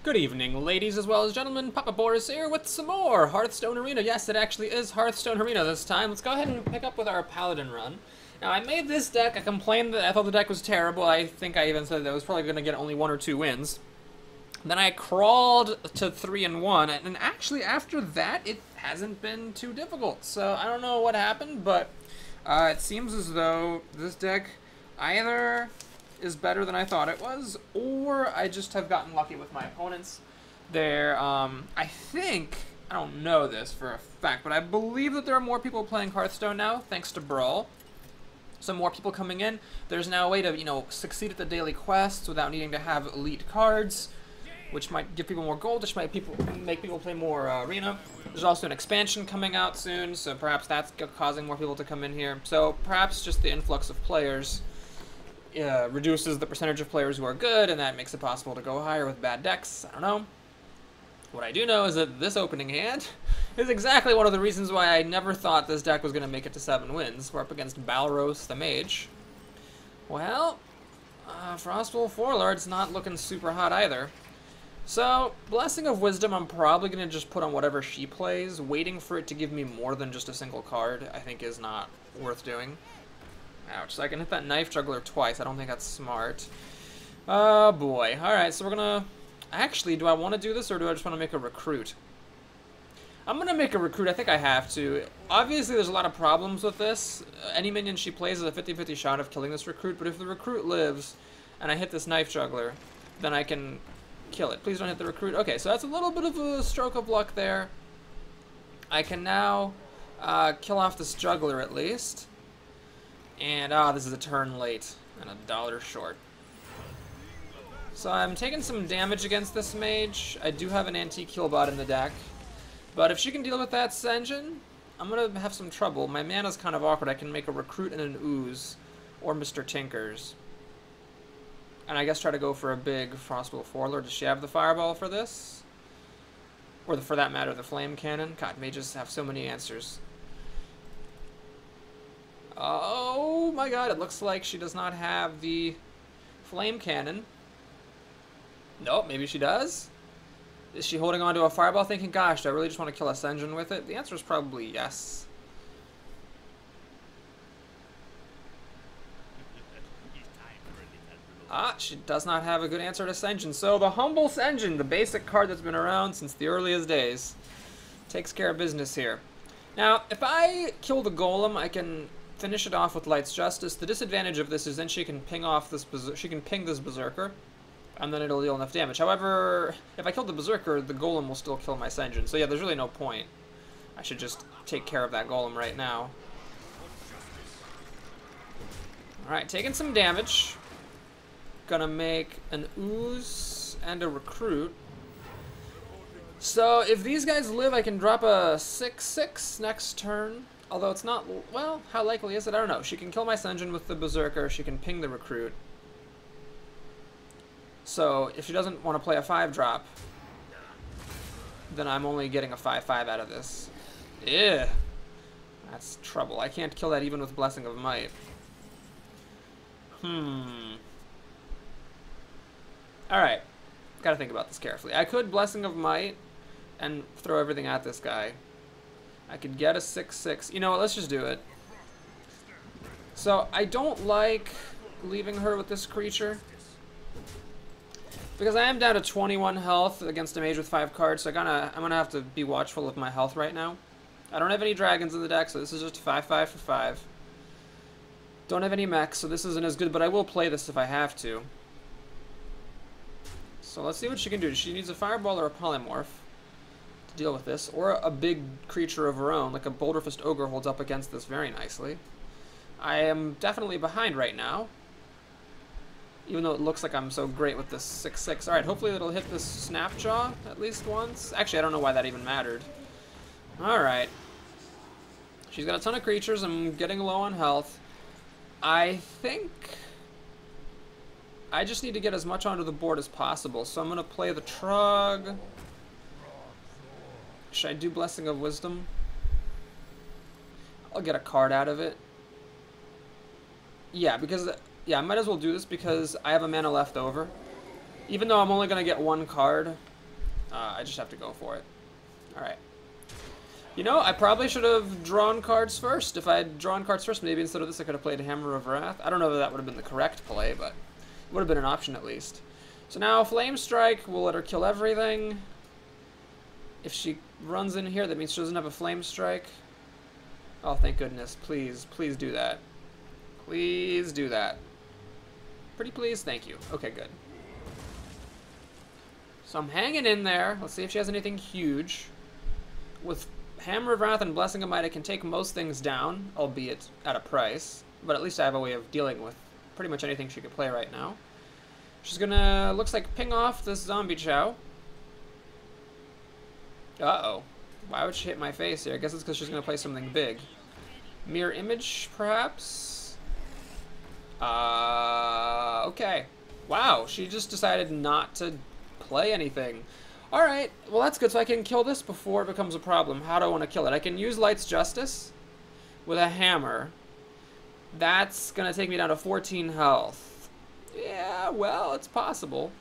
Good evening, ladies as well as gentlemen. Papa Boris here with some more Hearthstone Arena. Yes, it actually is Hearthstone Arena this time. Let's go ahead and pick up with our Paladin run. Now, I made this deck. I complained that I thought the deck was terrible. I think I even said that I was probably going to get only 1 or 2 wins. Then I crawled to 3-1, and actually after that, it hasn't been too difficult. So I don't know what happened, but it seems as though this deck either is better than I thought it was, or I just have gotten lucky with my opponents. I think, I don't know this for a fact, but I believe that there are more people playing Hearthstone now, thanks to Brawl. Some more people coming in. There's now a way to, succeed at the daily quests without needing to have elite cards, which might give people more gold, which might make people play more Arena. There's also an expansion coming out soon, so perhaps that's causing more people to come in here. So perhaps just the influx of players reduces the percentage of players who are good, and that makes it possible to go higher with bad decks. I don't know. What I do know is that this opening hand is exactly one of the reasons why I never thought this deck was going to make it to 7 wins. We're up against Balros the Mage. Well, Frostwolf Warlord's not looking super hot either. So, Blessing of Wisdom I'm probably going to just put on whatever she plays. Waiting for it to give me more than just a single card I think is not worth doing. Ouch, so I can hit that Knife Juggler twice. I don't think that's smart. Oh boy. Alright, so we're gonna... Actually, do I want to do this, or do I just want to make a recruit? I'm gonna make a recruit. I think I have to. Obviously, there's a lot of problems with this. Any minion she plays is a 50-50 shot of killing this recruit, but if the recruit lives, and I hit this Knife Juggler, then I can kill it. Please don't hit the recruit. Okay, so that's a little bit of a stroke of luck there. I can now kill off this Juggler, at least. And, this is a turn late and a dollar short. So I'm taking some damage against this mage. I do have an antique healbot in the deck. But if she can deal with that Senjin, I'm going to have some trouble. My mana's kind of awkward. I can make a recruit and an ooze, or Mr. Tinkers. And I guess try to go for a big Frostwolf Warlord. Does she have the Fireball for this? Or, for that matter, the Flame Cannon? God, mages have so many answers. Oh my god, it looks like she does not have the Flame Cannon. Nope, maybe she does? Is she holding on to a Fireball thinking, gosh, do I really just want to kill a Senjin with it? The answer is probably yes. She does not have a good answer to Senjin. So the Humble Senjin, the basic card that's been around since the earliest days, takes care of business here. Now, if I kill the Golem, I can finish it off with Light's Justice. The disadvantage of this is then she can ping off this ping this Berserker, and then it'll deal enough damage. However, if I kill the Berserker, the Golem will still kill my Senjin. So yeah, there's really no point. I should just take care of that Golem right now. Alright, taking some damage. Gonna make an Ooze and a Recruit. So if these guys live, I can drop a 6/6 next turn. Although it's not, well, how likely is it? I don't know. She can kill my Senjin with the Berserker. She can ping the Recruit. So if she doesn't want to play a 5-drop, then I'm only getting a 5/5 out of this. Ew. That's trouble. I can't kill that even with Blessing of Might. Alright. Gotta think about this carefully. I could Blessing of Might and throw everything at this guy. I could get a 6/6. You know what, let's just do it. So, I don't like leaving her with this creature, because I am down to 21 health against a mage with 5 cards, so I'm gonna have to be watchful of my health right now. I don't have any dragons in the deck, so this is just 5/5 for 5. Don't have any mechs, so this isn't as good, but I will play this if I have to. So let's see what she can do. She needs a Fireball or a Polymorph to deal with this, or a big creature of her own, like a Boulderfist Ogre holds up against this very nicely. I am definitely behind right now, even though it looks like I'm so great with this 6/6. Alright, hopefully it'll hit this Snapjaw at least once. Actually, I don't know why that even mattered. Alright. She's got a ton of creatures. I'm getting low on health. I think I just need to get as much onto the board as possible, so I'm going to play the Trog. Should I do Blessing of Wisdom? I'll get a card out of it. Yeah, because Yeah, I might as well do this because I have a mana left over. Even though I'm only going to get one card, I just have to go for it. Alright. You know, I probably should have drawn cards first. If I had drawn cards first, maybe instead of this I could have played Hammer of Wrath. I don't know if that would have been the correct play, but it would have been an option at least. So now Flame Strike will let her kill everything. If she runs in here, that means she doesn't have a Flame Strike. Oh, thank goodness. Please, please do that. Please do that. Pretty please? Thank you. Okay, good. So I'm hanging in there. Let's see if she has anything huge. With Hammer of Wrath and Blessing of Might, I can take most things down, albeit at a price. But at least I have a way of dealing with pretty much anything she could play right now. She's gonna, looks like, ping off this Zombie Chow. Uh-oh. Why would she hit my face here? I guess it's because she's gonna play something big. Mirror Image, perhaps? Okay. Wow, she just decided not to play anything. Alright, well that's good, so I can kill this before it becomes a problem. How do I want to kill it? I can use Light's Justice with a hammer. That's gonna take me down to 14 health. Yeah, well, it's possible.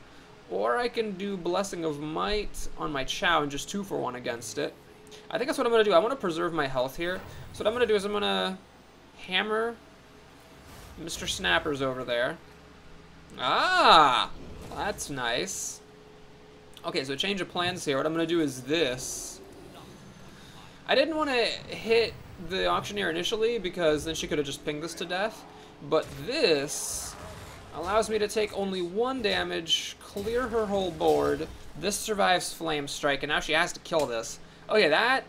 Or I can do Blessing of Might on my Chow and just 2-for-1 against it. I think that's what I'm gonna do. I want to preserve my health here. So what I'm gonna do is I'm gonna hammer Mr. Snappers over there. Ah, that's nice. Okay, so change of plans here. What I'm gonna do is this. I didn't want to hit the Auctioneer initially because then she could have just pinged this to death. But this allows me to take only 1 damage, clear her whole board. This survives Flame Strike, and now she has to kill this. Okay, that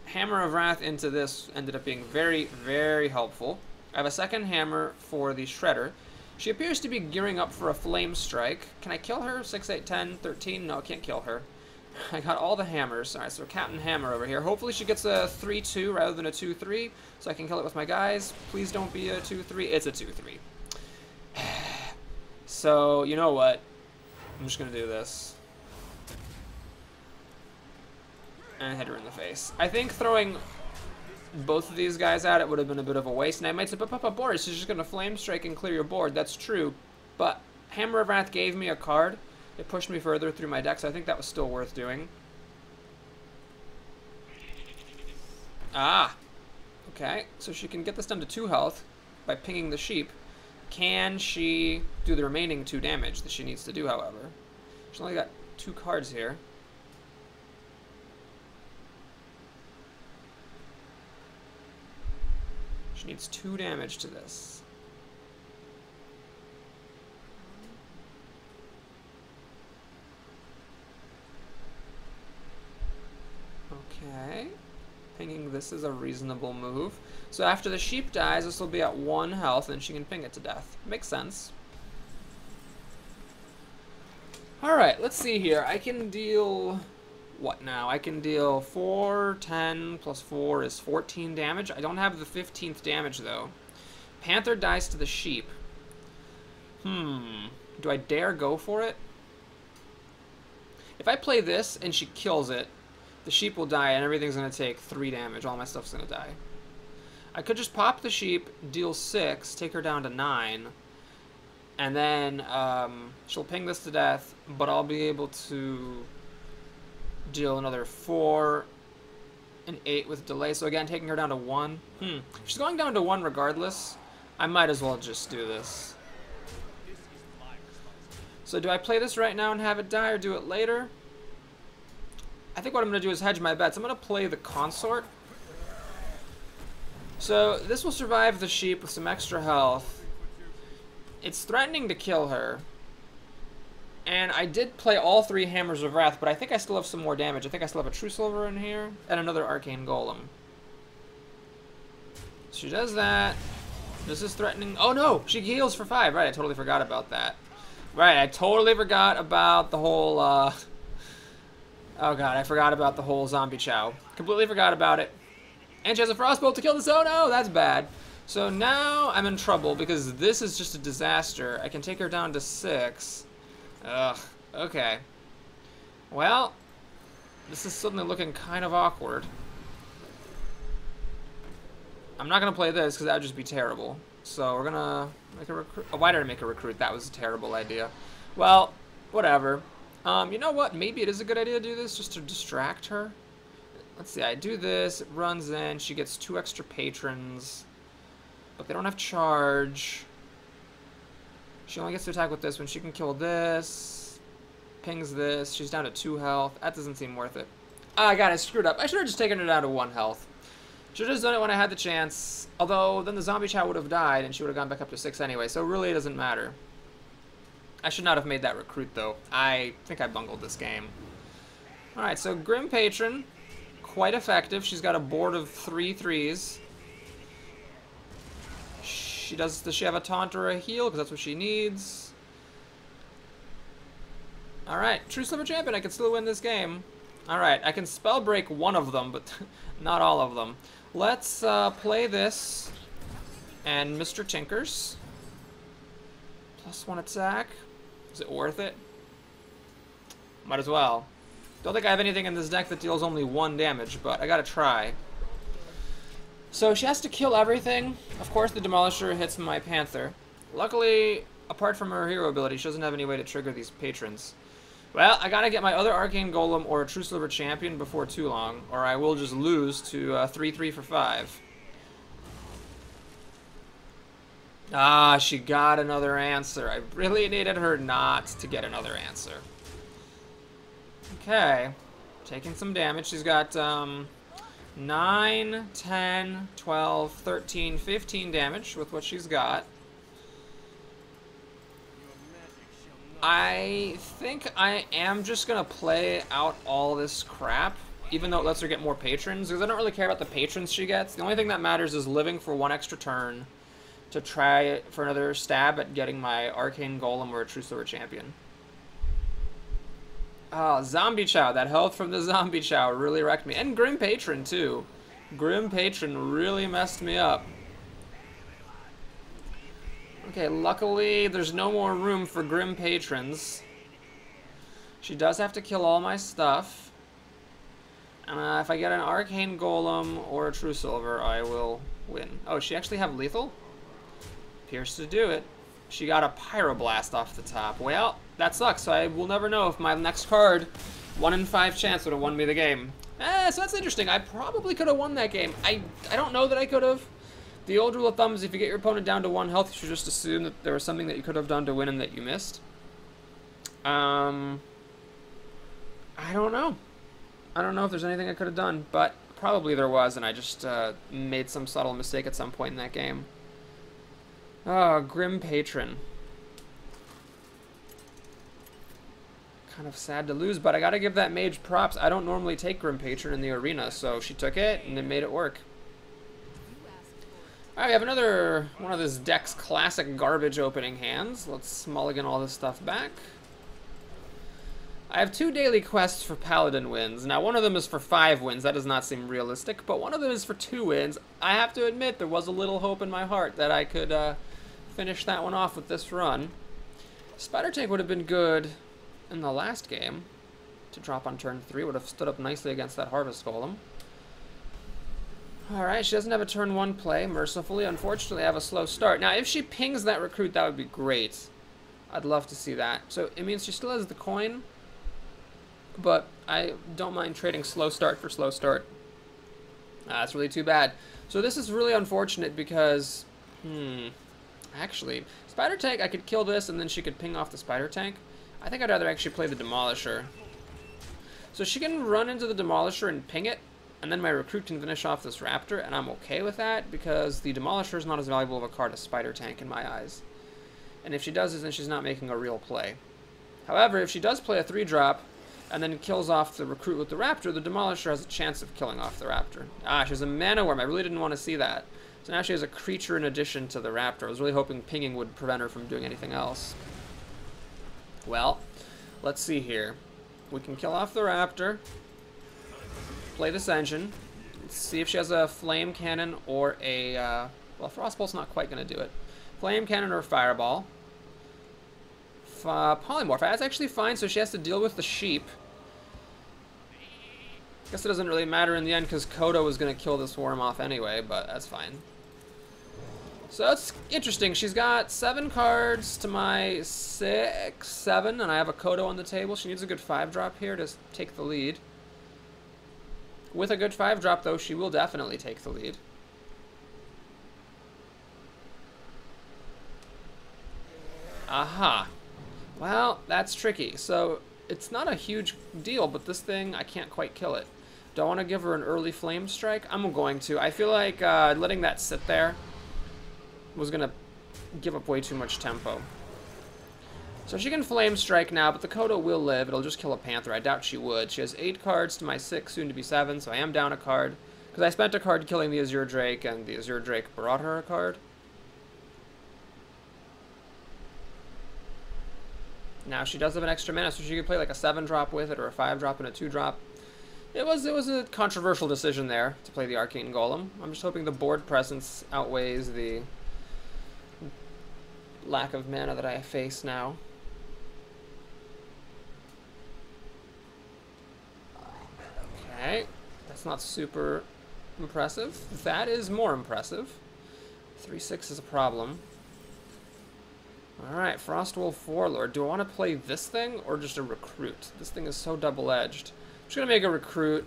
Hammer of Wrath into this ended up being very, very helpful. I have a second hammer for the Shredder. She appears to be gearing up for a Flame Strike. Can I kill her? 6, 8, 10, 13? No, I can't kill her. I got all the hammers. Alright, so Captain Hammer over here. Hopefully she gets a 3-2 rather than a 2-3, so I can kill it with my guys. Please don't be a 2-3. It's a 2-3. So, you know what? I'm just going to do this. And hit her in the face. I think throwing both of these guys at it would have been a bit of a waste. And I might say, but Boris, she's just going to Flame Strike and clear your board. That's true. But Hammer of Wrath gave me a card. It pushed me further through my deck, so I think that was still worth doing. Ah. Okay, so she can get this down to 2 health by pinging the sheep. Can she do the remaining 2 damage that she needs to do, however? She's only got 2 cards here. She needs 2 damage to this. Okay. Pinging this is a reasonable move. So after the sheep dies, this will be at 1 health, and she can ping it to death. Makes sense. Alright, let's see here. I can deal... what now? I can deal 4, 10, plus 4 is 14 damage. I don't have the 15th damage, though. Panther dies to the sheep. Do I dare go for it? If I play this and she kills it, the sheep will die and everything's going to take 3 damage. All my stuff's going to die. I could just pop the sheep, deal 6, take her down to 9, and then she'll ping this to death, but I'll be able to deal another 4 and 8 with delay. So again, taking her down to 1. If she's going down to 1 regardless, I might as well just do this. So do I play this right now and have it die, or do it later? I think what I'm going to do is hedge my bets. I'm going to play the Consort. So this will survive the sheep with some extra health. It's threatening to kill her. And I did play all 3 Hammers of Wrath, but I think I still have some more damage. I think I still have a True Silver in here and another Arcane Golem. She does that. This is threatening. Oh no! She heals for 5. Right, I totally forgot about that. Right, I totally forgot about the whole, oh god, I forgot about the whole Zombie Chow. Completely forgot about it. And she has a Frostbolt to kill this. Oh no, that's bad. So now I'm in trouble because this is just a disaster. I can take her down to 6. Ugh, okay. Well, this is suddenly looking kind of awkward. I'm not going to play this because that would just be terrible. So we're going to make a recruit. Oh, why did I make a recruit? That was a terrible idea. Well, whatever. You know what? Maybe it is a good idea to do this just to distract her. Let's see, I do this, it runs in, she gets 2 extra patrons, but they don't have charge. She only gets to attack with this when she can kill this, pings this, she's down to 2 health. That doesn't seem worth it. Ah, God, I screwed up. I should have just taken her down to 1 health. Should have just done it when I had the chance, although then the zombie chow would have died and she would have gone back up to 6 anyway, so really it doesn't matter. I should not have made that recruit, though. I think I bungled this game. Alright, so Grim Patron, quite effective. She's got a board of 3 3s. Does she have a taunt or a heal? Because that's what she needs. Alright, True Silver Champion, I can still win this game. Alright, I can spell break one of them, but not all of them. Let's play this and Mr. Tinkers. +1 attack. Is it worth it? Might as well. Don't think I have anything in this deck that deals only 1 damage, but I gotta try. So she has to kill everything. Of course the Demolisher hits my Panther. Luckily, apart from her hero ability, she doesn't have any way to trigger these patrons. Well, I gotta get my other Arcane Golem or a True Silver Champion before too long, or I will just lose to 3-3 for 5. Ah, she got another answer. I really needed her not to get another answer. Okay. Taking some damage. She's got 9, 10, 12, 13, 15 damage with what she's got. I think I am just going to play out all this crap, even though it lets her get more patrons, because I don't really care about the patrons she gets. The only thing that matters is living for 1 extra turn to try for another stab at getting my Arcane Golem or a True Silver Champion. Oh, Zombie Chow. That health from the Zombie Chow really wrecked me. And Grim Patron, too. Grim Patron really messed me up. Okay, luckily there's no more room for Grim Patrons. She does have to kill all my stuff. And if I get an Arcane Golem or a True Silver, I will win. Oh, does she actually have lethal? Appears to do it. She got a Pyroblast off the top. Well, that sucks. So I will never know if my next card, 1 in 5 chance, would have won me the game. So that's interesting. I probably could have won that game. I don't know that I could have. The old rule of thumb is if you get your opponent down to 1 health, you should just assume that there was something that you could have done to win and that you missed. I don't know. I don't know if there's anything I could have done, but probably there was, and I just made some subtle mistake at some point in that game. Oh, Grim Patron. Kind of sad to lose, but I gotta give that mage props. I don't normally take Grim Patron in the arena, so she took it and it made it work. Alright, we have another one of this deck's classic garbage opening hands. Let's mulligan all this stuff back. I have 2 daily quests for Paladin wins. Now, one of them is for 5 wins. That does not seem realistic, but one of them is for 2 wins. I have to admit, there was a little hope in my heart that I could finish that one off with this run. Spider Tank would have been good in the last game to drop on turn 3. Would have stood up nicely against that Harvest Golem. Alright, she doesn't have a turn 1 play, mercifully. Unfortunately, I have a slow start. Now, if she pings that recruit, that would be great. I'd love to see that. So, it means she still has the coin, but I don't mind trading slow start for slow start. That's really too bad. So this is really unfortunate because, actually, Spider Tank, I could kill this and then she could ping off the Spider Tank. I think I'd rather actually play the Demolisher. So she can run into the Demolisher and ping it, and then my recruit can finish off this Raptor, and I'm okay with that because the Demolisher is not as valuable of a card as Spider Tank in my eyes. And if she does this, then she's not making a real play. However, if she does play a 3-drop, and then kills off the recruit with the Raptor, the Demolisher has a chance of killing off the Raptor. Ah, she has a Mana Worm. I really didn't want to see that. So now she has a creature in addition to the Raptor. I was really hoping pinging would prevent her from doing anything else. Well, let's see here. We can kill off the Raptor. Play this engine. Let's see if she has a Flame Cannon or a... well, Frostbolt's not quite going to do it. Flame Cannon or Fireball. Polymorph. That's actually fine, so she has to deal with the sheep. Guess it doesn't really matter in the end because Kodo was going to kill this worm off anyway, but that's fine. So that's interesting. She's got 7 cards to my 6, 7, and I have a Kodo on the table. She needs a good 5-drop here to take the lead. With a good 5-drop, though, she will definitely take the lead. Aha. Well, that's tricky. So it's not a huge deal, but this thing, I can't quite kill it. Do I want to give her an early flame strike? I'm going to. I feel like letting that sit there was going to give up way too much tempo. So she can flame strike now, but the Kodo will live. It'll just kill a Panther. I doubt she would. She has 8 cards to my 6, soon to be 7, so I am down a card. Because I spent a card killing the Azure Drake, and the Azure Drake brought her a card. Now she does have an extra mana, so she could play like a 7-drop with it, or a 5-drop and a 2-drop. It was a controversial decision there to play the Arcane Golem. I'm just hoping the board presence outweighs the lack of mana that I face now. Okay, that's not super impressive. That is more impressive. 3/6 is a problem. Alright, Frostwolf Warlord. Do I want to play this thing or just a recruit? This thing is so double-edged. I'm just going to make a recruit.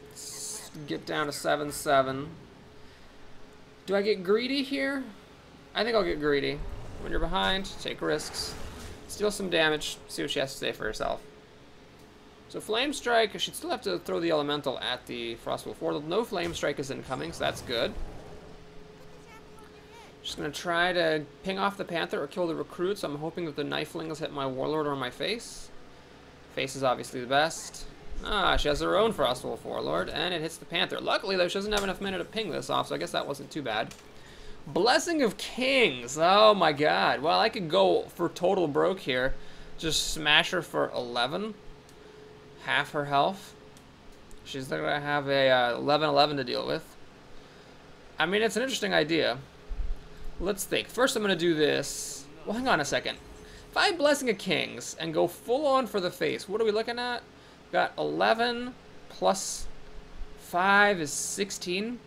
Let's get down to 7/7. Do I get greedy here? I think I'll get greedy. When you're behind, take risks. Steal some damage, see what she has to say for herself. So Flame Strike, she'd still have to throw the Elemental at the Frostwolf Warlord. No Flame Strike is incoming, so that's good. Just going to try to ping off the Panther or kill the recruit, so I'm hoping that the Knifelings hit my Warlord or my face. Face is obviously the best. Ah, she has her own Frostwolf Warlord, and it hits the Panther. Luckily, though, she doesn't have enough mana to ping this off, so I guess that wasn't too bad. Blessing of Kings. Oh, my God. Well, I could go for total broke here. Just smash her for 11. Half her health. She's going to have a 11/11 to deal with. I mean, it's an interesting idea. Let's think. First, I'm going to do this. Well, hang on a second. If I Blessing of Kings and go full on for the face, what are we looking at? Got 11 plus 5 is 16.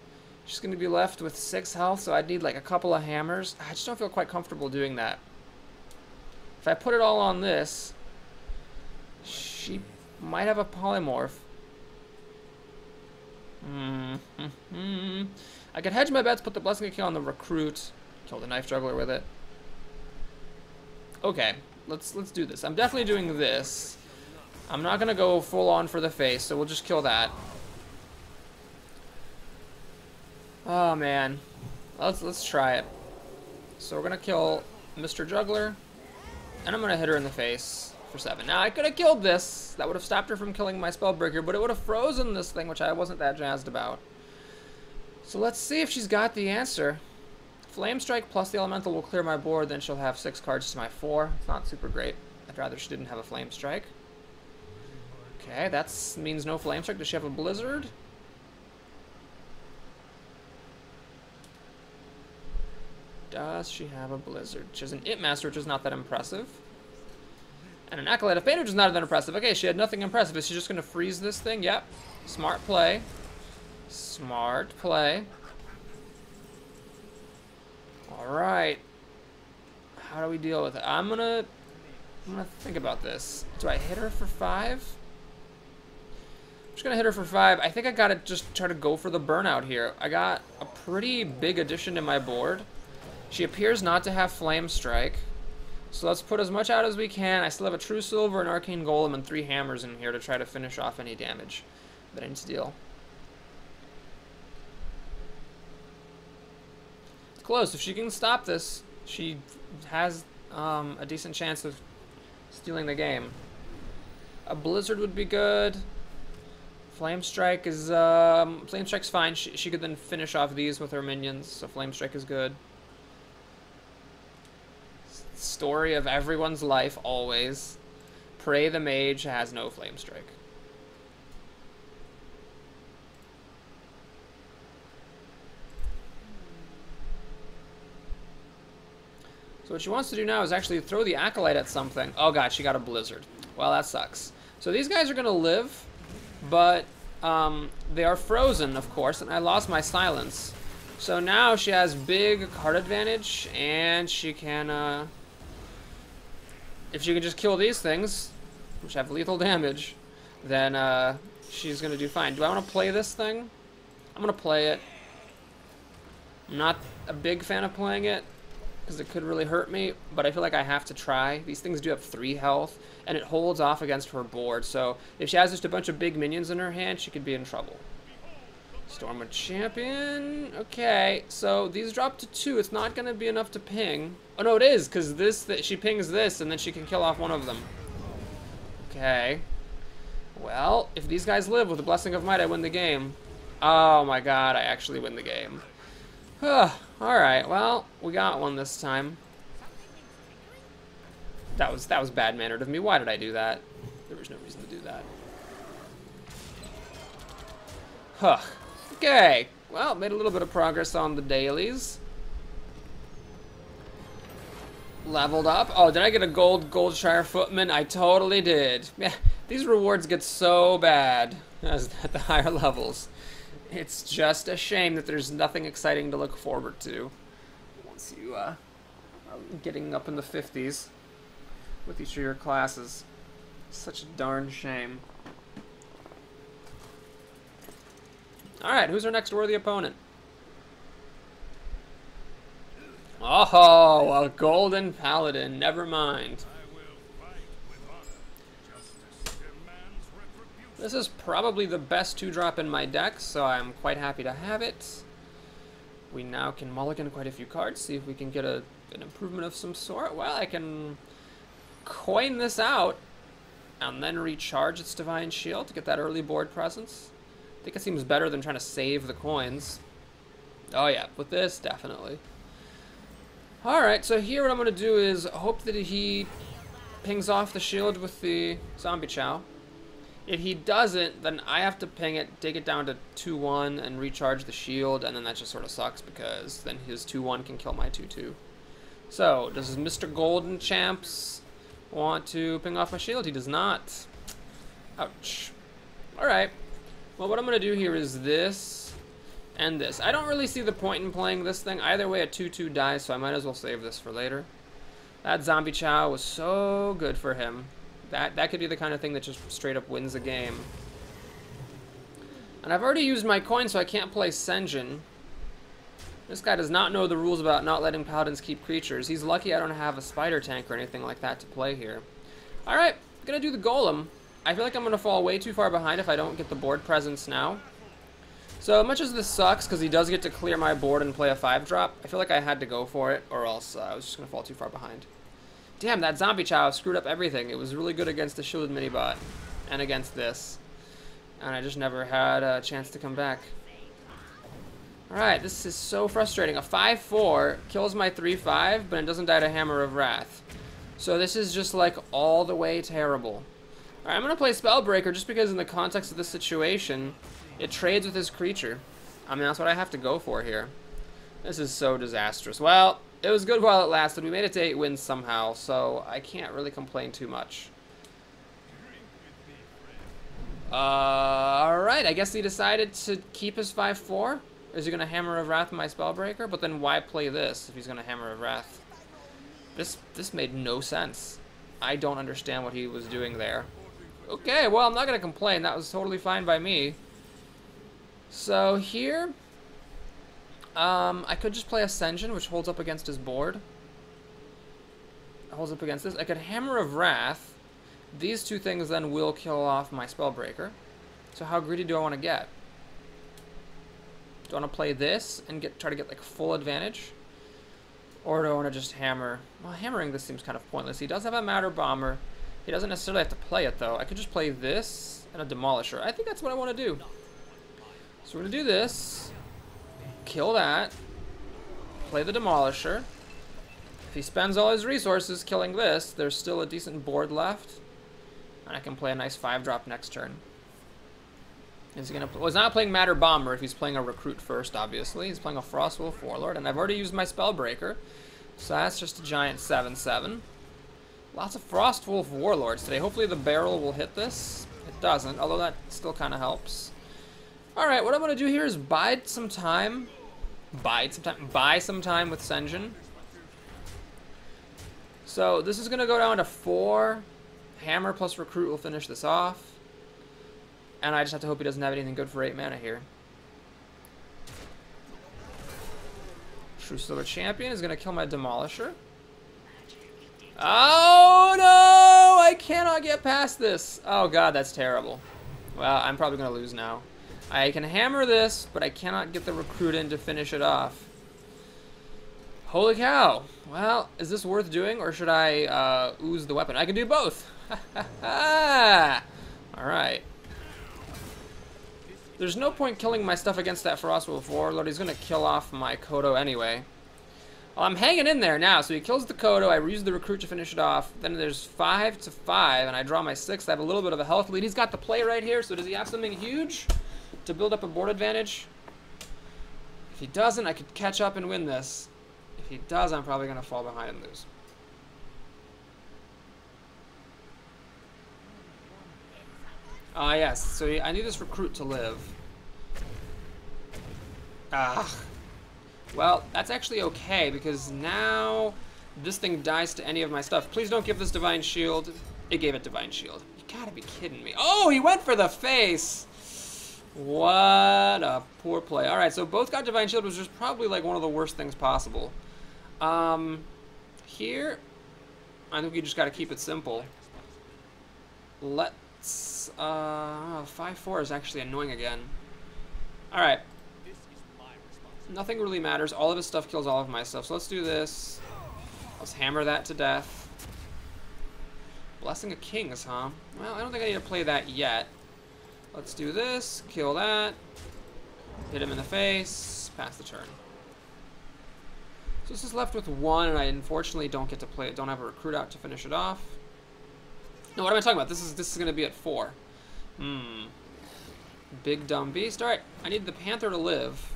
She's going to be left with 6 health, so I'd need like a couple of hammers. I just don't feel quite comfortable doing that. If I put it all on this, she might have a polymorph. I could hedge my bets, put the Blessing of King on the recruit, kill the Knife Juggler with it. Okay, let's do this. I'm definitely doing this. I'm not gonna go full on for the face, so we'll just kill that. Oh man, let's try it. So we're gonna kill Mr. Juggler, and I'm gonna hit her in the face for 7. Now I could have killed this. That would have stopped her from killing my Spellbreaker, but it would have frozen this thing, which I wasn't that jazzed about. So let's see if she's got the answer. Flame Strike plus the Elemental will clear my board, then she'll have 6 cards to my 4. It's not super great. I'd rather she didn't have a Flame Strike. Okay, that means no Flame Strike. Does she have a Blizzard? Does she have a Blizzard? She has an Imp Master, which is not that impressive. And an Acolyte of Pain, which is not that impressive. Okay, she had nothing impressive. Is she just going to freeze this thing? Yep. Smart play. Smart play. Alright. How do we deal with it? I'm gonna think about this. Do I hit her for 5? I'm just gonna hit her for 5. I think I gotta just try to go for the burnout here. I got a pretty big addition to my board. She appears not to have Flame Strike. So let's put as much out as we can. I still have a True Silver, an Arcane Golem, and 3 hammers in here to try to finish off any damage that I need to deal. Close. If she can stop this, she has a decent chance of stealing the game. A Blizzard would be good. Flame Strike is Flame Strike's fine. She could then finish off these with her minions, so Flame Strike is good. Story of everyone's life always. Prey the Mage has no Flame Strike. So what she wants to do now is actually throw the Acolyte at something. Oh god, she got a Blizzard. Well, that sucks. So these guys are going to live, but they are frozen, of course, and I lost my silence. So now she has big card advantage, and she can, if she can just kill these things, which have lethal damage, then she's gonna do fine. Do I want to play this thing? I'm gonna play it. I'm not a big fan of playing it, because it could really hurt me, but I feel like I have to try. These things do have 3 health, and it holds off against her board, so if she has just a bunch of big minions in her hand, she could be in trouble. Storm a champion. Okay, so these drop to 2. It's not going to be enough to ping. Oh, no, it is, because she pings this, and then she can kill off one of them. Okay. Well, if these guys live with the Blessing of Might, I win the game. Oh, my God, I actually win the game. Alright, well, we got one this time. That was bad-mannered of me. Why did I do that? There was no reason to do that. Huh. Okay, well, made a little bit of progress on the dailies. Leveled up. Oh, did I get a Goldshire Footman? I totally did. Yeah, these rewards get so bad at the higher levels. It's just a shame that there's nothing exciting to look forward to once you are getting up in the 50s with each of your classes. Such a darn shame. Alright, who's our next worthy opponent? Oh, a golden paladin. Never mind. This is probably the best 2-drop in my deck, so I'm quite happy to have it. We now can mulligan quite a few cards, see if we can get an improvement of some sort. Well, I can coin this out and then recharge its Divine Shield to get that early board presence. I think it seems better than trying to save the coins. Oh yeah, with this, definitely. Alright, so here what I'm going to do is hope that he pings off the shield with the Zombie Chow. If he doesn't, then I have to ping it, take it down to 2-1, and recharge the shield, and then that just sort of sucks because then his 2-1 can kill my 2-2. So, does Mr. Golden Champs want to ping off my shield? He does not. Ouch. Alright. Well, what I'm going to do here is this and this. I don't really see the point in playing this thing. Either way, a 2-2 dies, so I might as well save this for later. That Zombie Chow was so good for him. That could be the kind of thing that just straight up wins the game. And I've already used my coin, so I can't play Senjin. This guy does not know the rules about not letting paladins keep creatures. He's lucky I don't have a spider tank or anything like that to play here. Alright, gonna do the golem. I feel like I'm gonna fall way too far behind if I don't get the board presence now. So much as this sucks, because he does get to clear my board and play a 5-drop, I feel like I had to go for it, or else I was just gonna fall too far behind. Damn, that Zombie Chow screwed up everything. It was really good against the shielded mini-bot and against this. And I just never had a chance to come back. Alright, this is so frustrating. A 5-4 kills my 3-5, but it doesn't die to Hammer of Wrath. So this is just like all the way terrible. Alright, I'm going to play Spellbreaker just because in the context of this situation, it trades with his creature. I mean, that's what I have to go for here. This is so disastrous. Well, it was good while it lasted. We made it to 8 wins somehow, so I can't really complain too much. Alright, I guess he decided to keep his 5-4. Is he going to Hammer of Wrath my Spellbreaker? But then why play this if he's going to Hammer of Wrath? This made no sense. I don't understand what he was doing there. Okay, well, I'm not going to complain. That was totally fine by me. So here, I could just play Ascension, which holds up against his board. It holds up against this. I could Hammer of Wrath. These two things then will kill off my Spellbreaker. So how greedy do I want to get? Do I want to play this and try to get like full advantage? Or do I want to just hammer? Well, hammering this seems kind of pointless. He does have a Matter Bomber. He doesn't necessarily have to play it though. I could just play this and a Demolisher. I think that's what I want to do. So we're going to do this. Kill that. Play the Demolisher. If he spends all his resources killing this, there's still a decent board left. And I can play a nice 5-drop next turn. Is he gonna? Well, he's not playing Matter Bomber if he's playing a Recruit first, obviously. He's playing a Frostwolf Warlord, and I've already used my Spellbreaker. So that's just a giant 7/7. Lots of Frostwolf Warlords today. Hopefully the barrel will hit this. It doesn't, although that still kind of helps. Alright, what I'm going to do here is bide some time buy some time with Senjin. So this is gonna go down to 4. Hammer plus Recruit will finish this off. And I just have to hope he doesn't have anything good for 8 mana here. True Silver Champion is gonna kill my Demolisher. Oh no! I cannot get past this. Oh god, that's terrible. Well, I'm probably gonna lose now. I can hammer this, but I cannot get the Recruit in to finish it off. Holy cow. Well, is this worth doing, or should I ooze the weapon? I can do both. Alright. There's no point killing my stuff against that Frostwolf Warlord. He's going to kill off my Kodo anyway. Well, I'm hanging in there now. So he kills the Kodo. I reuse the Recruit to finish it off. Then there's 5 to 5, and I draw my 6th. I have a little bit of a health lead. He's got the play right here, so does he have something huge to build up a board advantage? If he doesn't, I could catch up and win this. If he does, I'm probably going to fall behind and lose. Ah, yes. So I need this Recruit to live. Ah. Well, that's actually okay, because now this thing dies to any of my stuff. Please don't give this Divine Shield. It gave it Divine Shield. You gotta be kidding me. Oh, he went for the face! What a poor play. Alright, so both got Divine Shield, which is probably like one of the worst things possible. Here, I think you just gotta keep it simple. Let's, 5-4 is actually annoying again. Alright. Nothing really matters. All of his stuff kills all of my stuff. So let's do this. Let's hammer that to death. Blessing of Kings, huh? Well, I don't think I need to play that yet. Let's do this. Kill that. Hit him in the face. Pass the turn. So this is left with 1, and I unfortunately don't get to play it. Don't have a Recruit out to finish it off. No, what am I talking about? This is going to be at 4. Big dumb beast. All right, I need the Panther to live.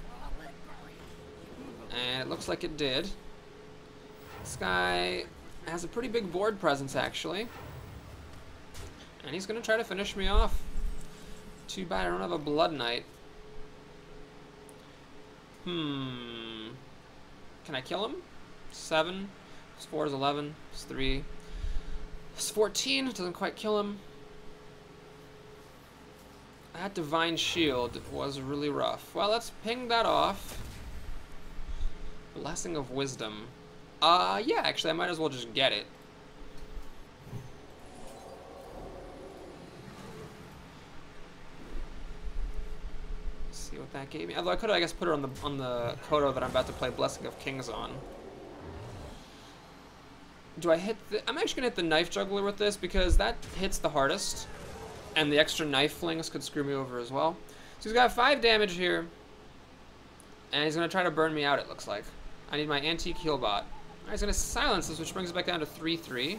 And it looks like it did. This guy has a pretty big board presence, actually. And he's going to try to finish me off. Too bad I don't have a Blood Knight. Can I kill him? 7. Plus 4 is 11. Plus 3 is 14. Doesn't quite kill him. That Divine Shield was really rough. Well, let's ping that off. Blessing of Wisdom. Yeah, actually, I might as well just get it. Let's see what that gave me. Although I could, I guess, put it on the Kodo that I'm about to play Blessing of Kings on. Do I hit the... I'm actually going to hit the Knife Juggler with this because that hits the hardest. And the extra Knife Flings could screw me over as well. So he's got 5 damage here. And he's going to try to burn me out, it looks like. I need my Antique Heal Bot. Alright, he's going to silence this, which brings it back down to 3-3.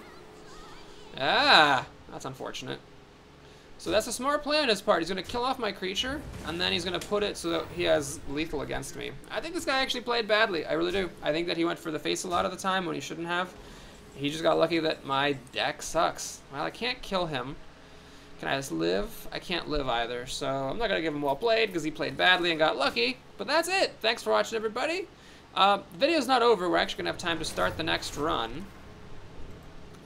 Ah, that's unfortunate. So that's a smart play on his part. He's going to kill off my creature, and then he's going to put it so that he has lethal against me. I think this guy actually played badly. I really do. I think that he went for the face a lot of the time when he shouldn't have. He just got lucky that my deck sucks. Well, I can't kill him. Can I just live? I can't live either, so I'm not going to give him well played because he played badly and got lucky. But that's it. Thanks for watching, everybody. The video's not over. We're actually going to have time to start the next run.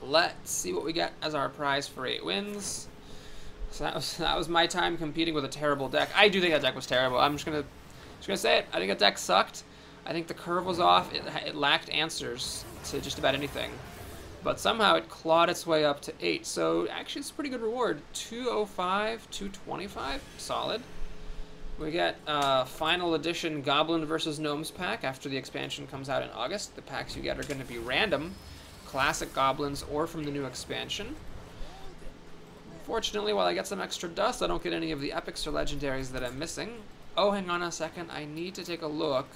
Let's see what we get as our prize for 8 wins. So that was my time competing with a terrible deck. I do think that deck was terrible. I'm just gonna say it. I think that deck sucked. I think the curve was off. It lacked answers to just about anything. But somehow it clawed its way up to 8. So actually it's a pretty good reward. 205, 225, solid. We get final edition Goblin vs. Gnomes pack after the expansion comes out in August. The packs you get are going to be random, classic goblins or from the new expansion. Fortunately, while I get some extra dust, I don't get any of the epics or legendaries that I'm missing. Oh, hang on a second. I need to take a look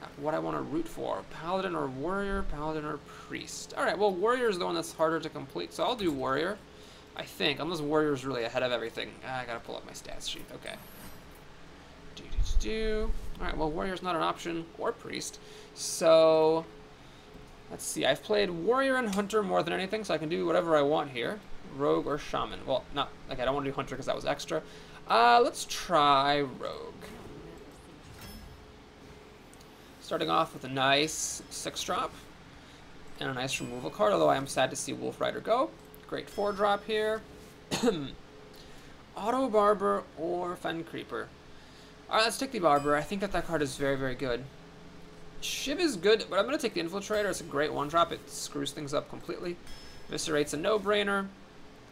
at what I want to root for. Paladin or Warrior, Paladin or Priest. Alright, well, Warrior is the one that's harder to complete, so I'll do Warrior. I think, unless Warrior is really ahead of everything. I gotta pull up my stats sheet. Okay. Alright, well, Warrior's not an option, or Priest. So, let's see. I've played Warrior and Hunter more than anything, so I can do whatever I want here. Rogue or Shaman. Well, not, okay, I don't want to do Hunter because that was extra. Let's try Rogue. Starting off with a nice 6-drop and a nice removal card, although I am sad to see Wolf Rider go. Great 4-drop here. Auto Barber or Fen Creeper. Alright, let's take the Barber. I think that that card is very, very good. Shiv is good, but I'm going to take the Infiltrator. It's a great 1-drop. It screws things up completely. Eviscerate's a no-brainer.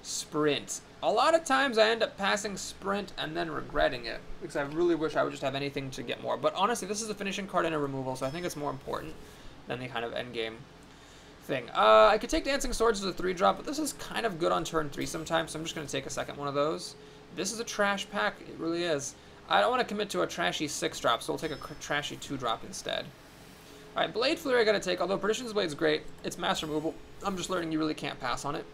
Sprint. A lot of times I end up passing Sprint and then regretting it, because I really wish I would just have anything to get more. But honestly, this is a finishing card and a removal, so I think it's more important than the kind of endgame thing. I could take Dancing Swords as a 3-drop, but this is kind of good on turn 3 sometimes, so I'm just going to take a second one of those. This is a trash pack. It really is. I don't want to commit to a trashy 6-drop, so we'll take a trashy 2-drop instead. Alright, Blade Flurry I gotta take, although Perdition's Blade's great. It's mass removal. I'm just learning you really can't pass on it.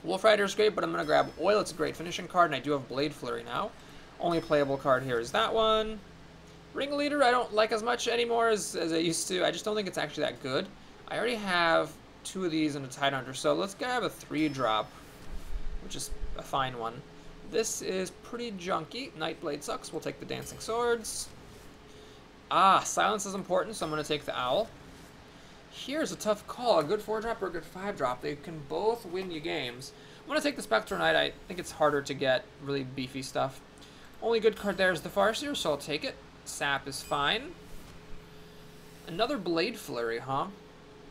Wolf Rider's great, but I'm gonna grab Oil. It's a great finishing card, and I do have Blade Flurry now. Only playable card here is that one. Ringleader I don't like as much anymore as I used to. I just don't think it's actually that good. I already have 2 of these and a Tidehunter, so let's grab a 3-drop, which is a fine one. This is pretty junky. Nightblade sucks. We'll take the Dancing Swords. Ah, silence is important, so I'm going to take the Owl. Here's a tough call. A good 4-drop or a good 5-drop. They can both win you games. I'm going to take the Spectral Knight. I think it's harder to get really beefy stuff. Only good card there is the Farseer, so I'll take it. Sap is fine. Another Blade Flurry, huh?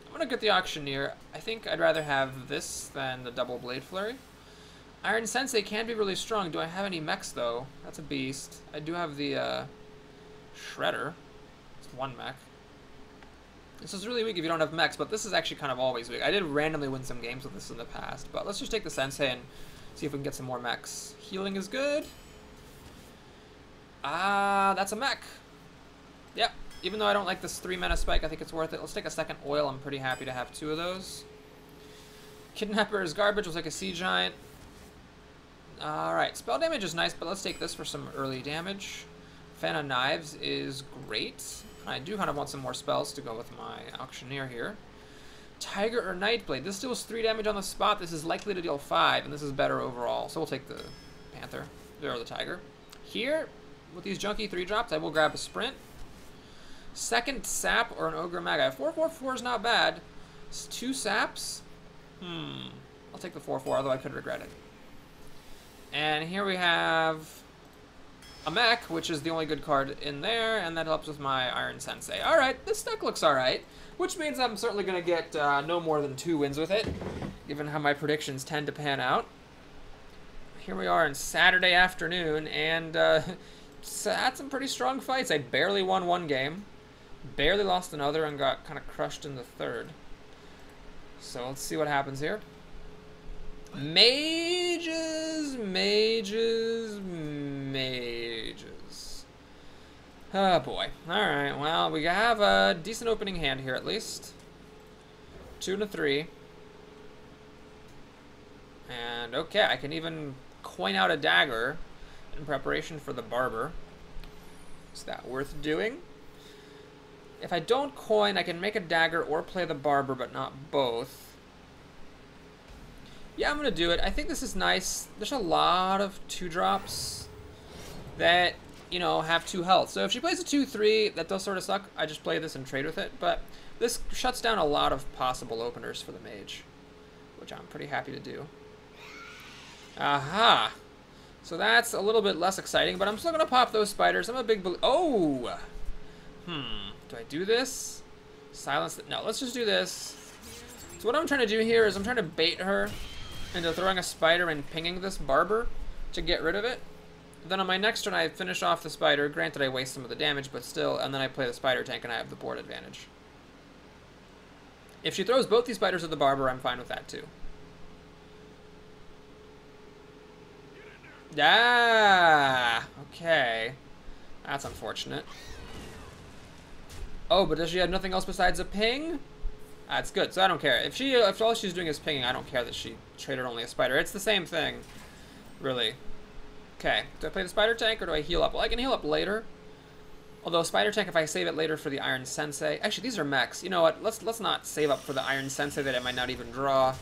I'm going to get the Auctioneer. I think I'd rather have this than the double Blade Flurry. Iron Sensei can be really strong. Do I have any mechs, though? That's a beast. I do have the Shredder. It's 1 mech. This is really weak if you don't have mechs, but this is actually kind of always weak. I did randomly win some games with this in the past, but let's just take the Sensei and see if we can get some more mechs. Healing is good. Ah, that's a mech. Yep. Even though I don't like this 3-mana spike, I think it's worth it. Let's take a second Oil. I'm pretty happy to have 2 of those. Kidnapper is garbage. We'll take a Sea Giant. Alright, spell damage is nice, but let's take this for some early damage. Fan of Knives is great. I do kind of want some more spells to go with my Auctioneer here. Tiger or Nightblade. This deals 3 damage on the spot. This is likely to deal 5, and this is better overall. So we'll take the Panther, or the Tiger. Here, with these junky 3-drops, I will grab a Sprint. Second Sap or an Ogre Magi. 4/4/4 is not bad. It's 2 Saps. I'll take the 4/4, although I could regret it. And here we have a mech, which is the only good card in there, and that helps with my Iron Sensei. Alright, this deck looks alright, which means I'm certainly going to get no more than 2 wins with it, given how my predictions tend to pan out. Here we are on Saturday afternoon, and had some pretty strong fights. I barely won 1 game, barely lost another, and got kind of crushed in the 3rd. So let's see what happens here. Mages. Oh boy. Alright, well, we have a decent opening hand here at least. 2 and a 3. And okay, I can even coin out a dagger in preparation for the Barber. Is that worth doing? If I don't coin, I can make a dagger or play the Barber, but not both. Yeah, I'm going to do it. I think this is nice. There's a lot of 2-drops that, you know, have 2 health. So if she plays a 2/3, that does sort of suck. I just play this and trade with it. But this shuts down a lot of possible openers for the Mage, which I'm pretty happy to do. Aha! So that's a little bit less exciting, but I'm still going to pop those spiders. I'm a big... Oh! Do I do this? Silence... No, let's just do this. So what I'm trying to do here is I'm trying to bait her into throwing a spider and pinging this Barber to get rid of it. Then on my next turn, I finish off the spider. Granted, I waste some of the damage, but still, and then I play the spider tank and I have the board advantage. If she throws both these spiders at the Barber, I'm fine with that too. Ah, okay. That's unfortunate. Oh, but does she have nothing else besides a ping? That's good, so I don't care. If all she's doing is pinging, I don't care that she traded only a spider. It's the same thing, really. Okay, do I play the spider tank or do I heal up? Well, I can heal up later. Although spider tank, if I save it later for the Iron Sensei. Actually, these are mechs. You know what? Let's not save up for the Iron Sensei that I might not even draw.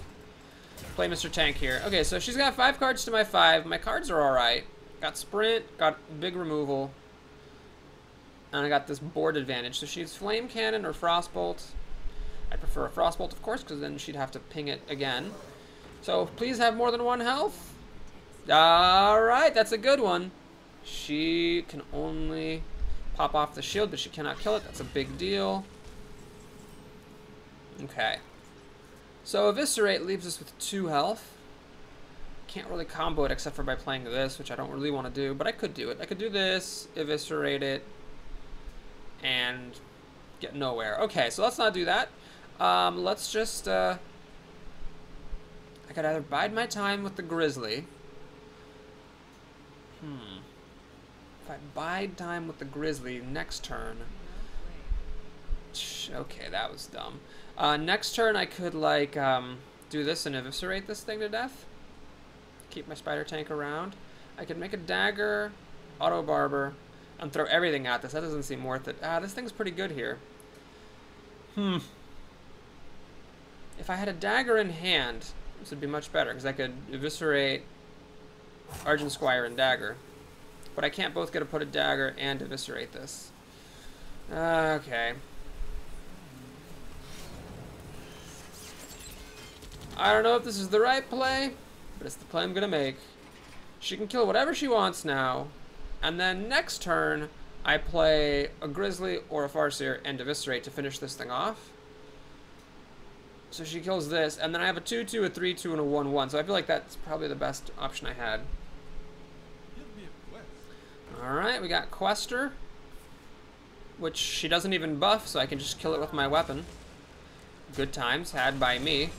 Play Mr. Tank here. Okay, so she's got 5 cards to my 5. My cards are all right. Got Sprint, got big removal. And I got this board advantage. So she's Flame Cannon or Frostbolt. I prefer a Frostbolt, of course, because then she'd have to ping it again. So please have more than 1 health. Alright, that's a good one. She can only pop off the shield, but she cannot kill it. That's a big deal. Okay. So Eviscerate leaves us with 2 health. Can't really combo it except for by playing this, which I don't really want to do, but I could do it. I could do this, Eviscerate it, and get nowhere. Okay, so let's not do that. Let's just, I could either bide my time with the Grizzly. If I bide time with the Grizzly next turn. Okay, that was dumb. Next turn I could, like, do this and eviscerate this thing to death. Keep my spider tank around. I could make a dagger, auto barber, and throw everything at this. That doesn't seem worth it. This thing's pretty good here. If I had a dagger in hand, this would be much better, because I could eviscerate Argent Squire and dagger. But I can't both get to put a dagger and eviscerate this. Okay. I don't know if this is the right play, but it's the play I'm gonna make. She can kill whatever she wants now, and then next turn, I play a Grizzly or a Farseer and eviscerate to finish this thing off. So she kills this, and then I have a 2-2, a 3-2, and a 1-1. So I feel like that's probably the best option I had. Alright, we got Quester, which she doesn't even buff, so I can just kill it with my weapon. Good times had by me.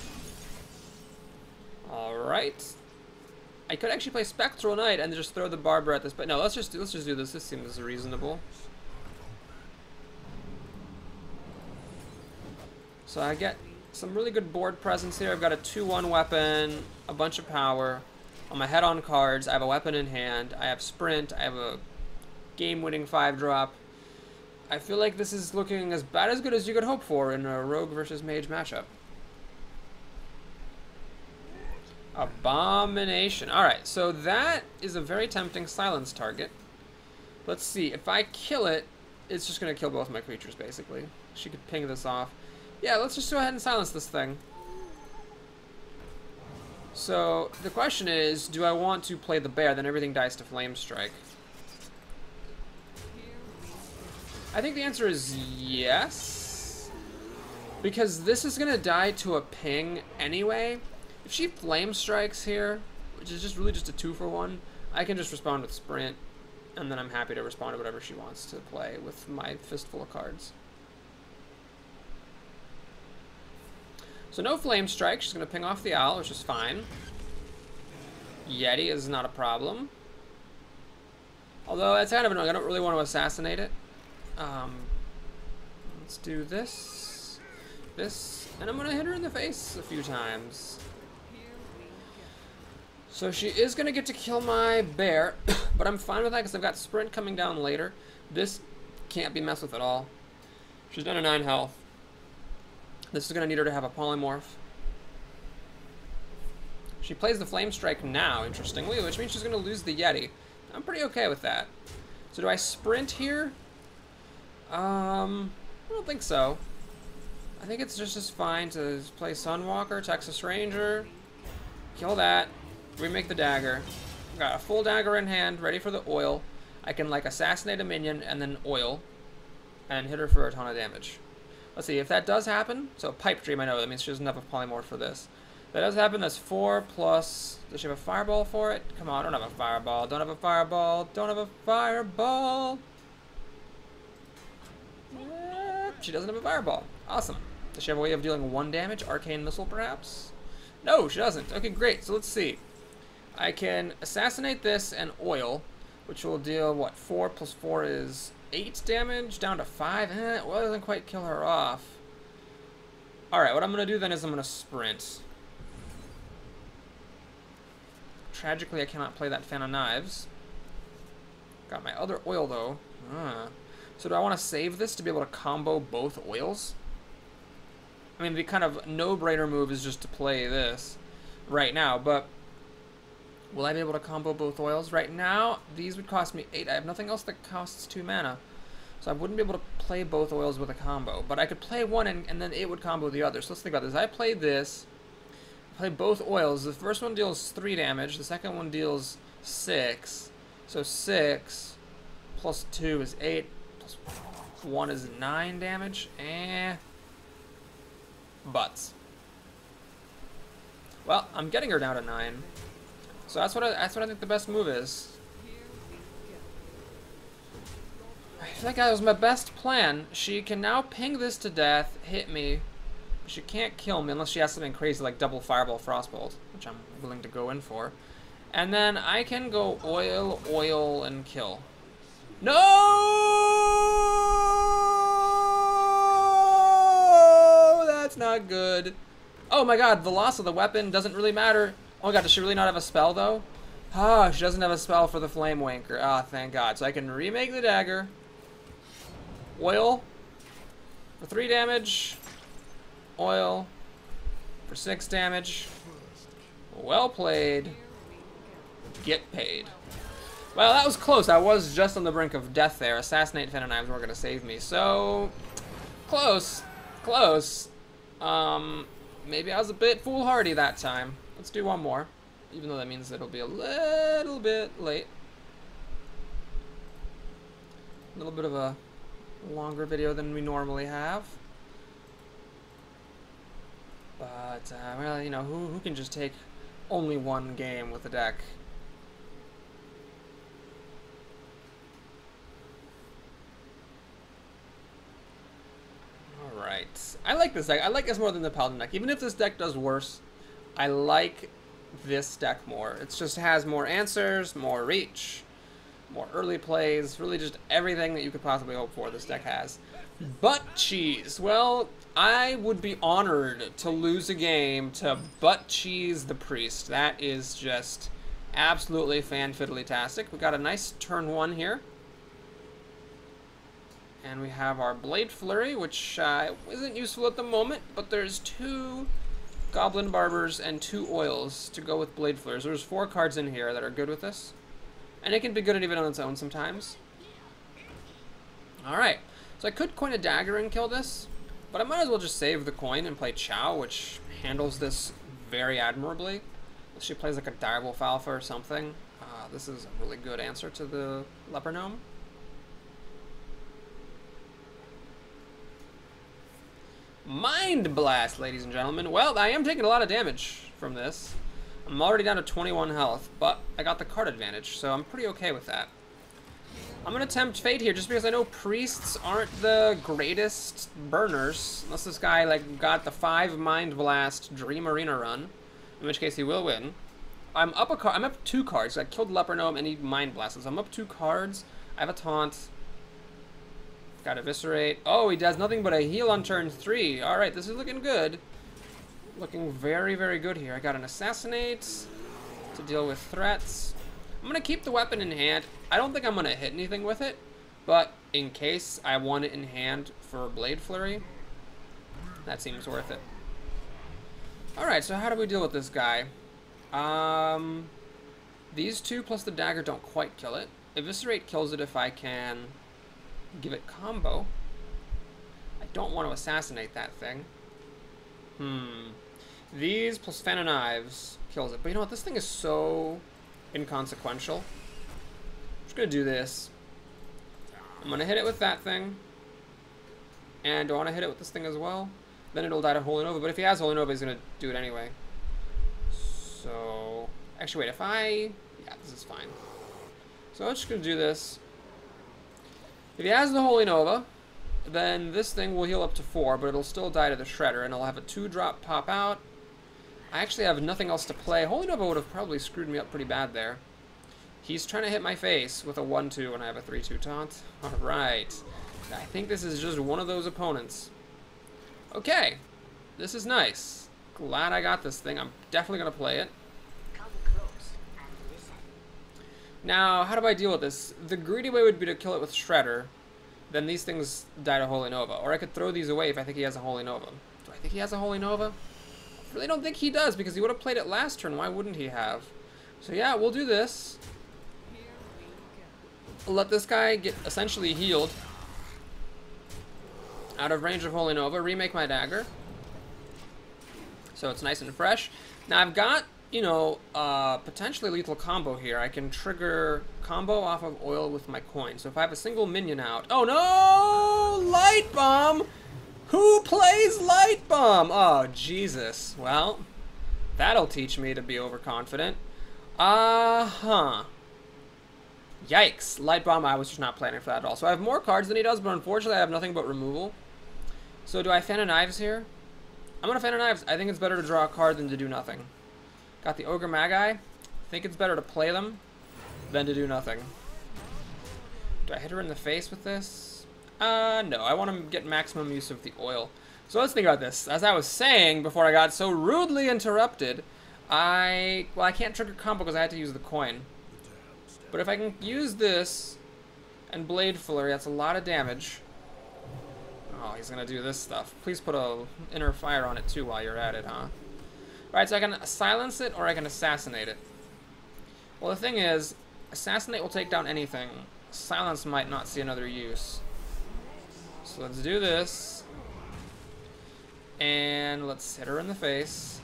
Alright. I could actually play Spectral Knight and just throw the Barber at this, but no, let's just do this. This seems reasonable. So I get some really good board presence here. I've got a 2-1 weapon, a bunch of power. On my head-on cards, I have a weapon in hand. I have Sprint. I have a game-winning 5-drop. I feel like this is looking as bad as good as you could hope for in a Rogue versus Mage matchup. Abomination. Alright, so that is a very tempting silence target. Let's see. If I kill it, it's just going to kill both my creatures, basically. She could ping this off. Yeah, let's just go ahead and silence this thing. So, the question is, do I want to play the bear? Then everything dies to Flame Strike. I think the answer is yes. Because this is going to die to a ping anyway. If she Flame Strikes here, which is just really just a 2-for-1, I can just respond with Sprint. And then I'm happy to respond to whatever she wants to play with my fistful of cards. So no Flame Strike, she's going to ping off the Owl, which is fine. Yeti is not a problem. Although that's kind of annoying, I don't really want to assassinate it. Let's do this, and I'm going to hit her in the face a few times. So she is going to get to kill my bear, but I'm fine with that because I've got Sprint coming down later. This can't be messed with at all. She's down to 9 health. This is going to need her to have a polymorph. She plays the Flame Strike now, interestingly, which means she's going to lose the Yeti. I'm pretty okay with that. So do I sprint here? I don't think so. I think it's just as fine to play Sunwalker, Texas Ranger, kill that, remake the dagger. Got a full dagger in hand, ready for the oil. I can, like, assassinate a minion and then oil and hit her for a ton of damage. Let's see, if that does happen, so Pipe Dream, I know, that means she doesn't have a polymorph for this. If that does happen, that's 4 plus, does she have a fireball for it? Come on, don't have a fireball, don't have a fireball, don't have a fireball. She doesn't have a fireball. Awesome. Does she have a way of dealing 1 damage? Arcane Missile, perhaps? No, she doesn't. Okay, great, so let's see. I can assassinate this and oil, which will deal, what, 4 plus 4 is 8 damage, down to 5. Well, it doesn't quite kill her off. Alright, what I'm going to do then is I'm going to sprint. Tragically, I cannot play that Fan of Knives. Got my other oil, though. So do I want to save this to be able to combo both oils? I mean, the kind of no-brainer move is just to play this right now, but will I be able to combo both oils? Right now, these would cost me 8. I have nothing else that costs 2 mana. So I wouldn't be able to play both oils with a combo. But I could play one and then it would combo the other. So let's think about this. I play this. Play both oils. The first one deals 3 damage. The second one deals 6. So 6 plus 2 is 8. Plus 1 is 9 damage. Butts. Well, I'm getting her down to 9. So that's what I think the best move is. I feel like that was my best plan. She can now ping this to death, hit me. She can't kill me unless she has something crazy like double Fireball Frostbolt, which I'm willing to go in for. And then I can go oil, oil, and kill. No! That's not good. Oh my god, the loss of the weapon doesn't really matter. Oh my god, does she really not have a spell though? Ah, she doesn't have a spell for the Flame Wanker. Ah, thank god. So I can remake the dagger. Oil for 3 damage. Oil for 6 damage. Well played. Get paid. Well, that was close. I was just on the brink of death there. Assassinate Fan and Knives weren't going to save me. So, close. Close. Maybe I was a bit foolhardy that time. Let's do one more. Even though that means it'll be a little bit late. A little bit of a longer video than we normally have. But, well, you know, who can just take only one game with the deck? Alright. I like this deck. I like this more than the Paladin deck. Even if this deck does worse, I like this deck more. It just has more answers, more reach, more early plays, really just everything that you could possibly hope for this deck has. Butt cheese. Well, I would be honored to lose a game to butt cheese the priest. That is just absolutely fan-fiddly-tastic. We got a nice turn 1 here. And we have our Blade Flurry, which isn't useful at the moment, but there's 2 Goblin Barbers and 2 oils to go with Blade Flurries. There's 4 cards in here that are good with this. And it can be good even on its own sometimes. Alright, so I could coin a dagger and kill this, but I might as well just save the coin and play Chow, which handles this very admirably. If she plays like a Direwolf Alpha or something, this is a really good answer to the Leper Gnome. Mind Blast, ladies and gentlemen. Well, I am taking a lot of damage from this. I'm already down to 21 health, but I got the card advantage, so I'm pretty okay with that. I'm going to tempt fate here, just because I know priests aren't the greatest burners, unless this guy like got the 5 Mind Blast Dream Arena run, in which case he will win. I'm up 2 cards. I killed Leper Gnome and he Mind Blasted, so I'm up 2 cards. I have a taunt. Got Eviscerate. Oh, he does nothing but a heal on turn 3. Alright, this is looking good. Looking very, very good here. I got an Assassinate to deal with threats. I'm going to keep the weapon in hand. I don't think I'm going to hit anything with it, but in case I want it in hand for Blade Flurry, that seems worth it. Alright, so how do we deal with this guy? These 2 plus the dagger don't quite kill it. Eviscerate kills it if I can give it combo. I don't want to assassinate that thing. These plus Fan of Knives kills it. But you know what? This thing is so inconsequential. I'm just going to do this. I'm going to hit it with that thing. And do I want to hit it with this thing as well? Then it'll die to Holy Nova. But if he has Holy Nova, he's going to do it anyway. So, actually, wait. If I... Yeah, this is fine. So I'm just going to do this. If he has the Holy Nova, then this thing will heal up to 4, but it'll still die to the Shredder, and I'll have a 2-drop pop out. I actually have nothing else to play. Holy Nova would have probably screwed me up pretty bad there. He's trying to hit my face with a 1-2 when I have a 3-2 taunt. Alright. I think this is just one of those opponents. Okay. This is nice. Glad I got this thing. I'm definitely going to play it. Now, how do I deal with this? The greedy way would be to kill it with Shredder. Then these things die to Holy Nova. Or I could throw these away if I think he has a Holy Nova. Do I think he has a Holy Nova? I really don't think he does, because he would have played it last turn. Why wouldn't he have? So yeah, we'll do this. Let this guy get essentially healed. Out of range of Holy Nova, remake my dagger. So it's nice and fresh. Now I've got, you know, potentially lethal combo here. I can trigger combo off of oil with my coin. So if I have a single minion out... Oh no! Light Bomb! Who plays Light Bomb? Oh, Jesus. Well, that'll teach me to be overconfident. Uh-huh. Yikes. Light Bomb, I was just not planning for that at all. So I have more cards than he does, but unfortunately I have nothing but removal. So do I Fan of Knives here? I'm gonna Fan of Knives. I think it's better to draw a card than to do nothing. Got the Ogre Magi. I think it's better to play them than to do nothing. Do I hit her in the face with this? No. I want to get maximum use of the oil. So let's think about this. As I was saying before I got so rudely interrupted, I can't trigger combo because I had to use the coin. But if I can use this and Blade Flurry, that's a lot of damage. Oh, he's gonna do this stuff. Please put a Inner Fire on it too while you're at it, huh? Alright, so I can silence it or I can assassinate it. Well, the thing is, assassinate will take down anything. Silence might not see another use. So let's do this. And let's hit her in the face.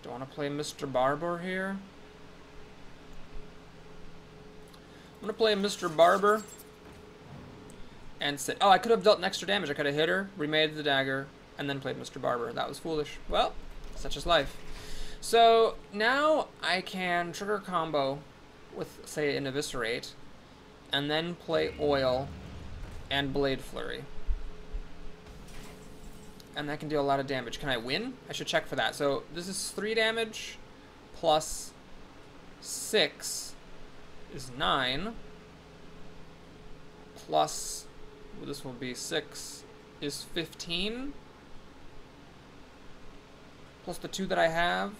Do I want to play Mr. Barber here? I'm going to play Mr. Barber. And sit. Oh, I could have dealt an extra damage. I could have hit her, remade the dagger, and then played Mr. Barber. That was foolish. Well, such is life. So now I can trigger combo with, say, an Eviscerate, and then play Oil and Blade Flurry. And that can deal a lot of damage. Can I win? I should check for that. So this is 3 damage plus 6 is 9. Plus, well, this will be 6 is 15. Plus the 2 that I have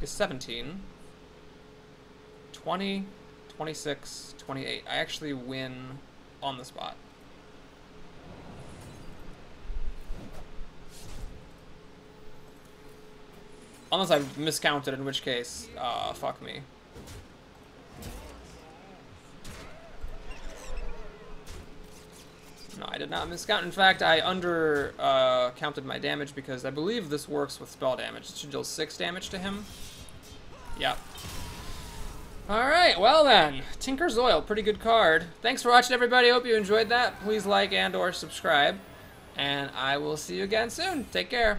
is 17. 20, 26, 28. I actually win on the spot. Unless I've miscounted, in which case, fuck me. No, I did not miscount. In fact, I counted my damage because I believe this works with spell damage. It should deal 6 damage to him. Yep. Alright, well then. Tinker's Oil, pretty good card. Thanks for watching, everybody. Hope you enjoyed that. Please like and or subscribe. And I will see you again soon. Take care.